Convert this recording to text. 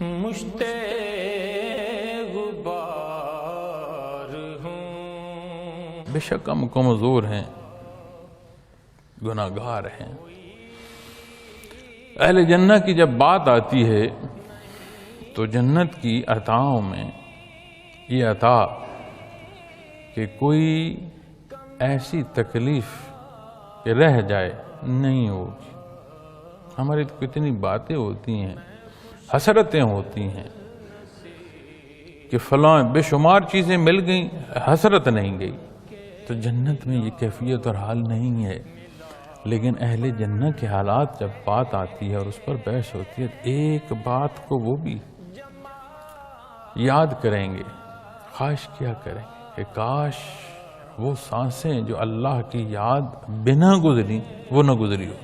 مشتے غبار ہوں. بے شک ہم کمزور ہیں، گناہگار ہیں. اہل جنت کی جب بات آتی ہے تو جنت کی عطاؤں میں یہ عطا کہ کوئی ایسی تکلیف کہ رہ جائے نہیں ہوگی. ہماری تو کتنی باتیں ہوتی ہیں، حسرتیں ہوتی ہیں کہ فلاں بے شمار چیزیں مل گئیں، حسرت نہیں گئی. تو جنت میں یہ کیفیت اور حال نہیں ہے. لیکن اہل جنت کے حالات جب بات آتی ہے اور اس پر بحث ہوتی ہے، ایک بات کو وہ بھی یاد کریں گے، خواہش کیا کریں کہ کاش وہ سانسیں جو اللہ کی یاد بنا گزری وہ نہ گزری ہو.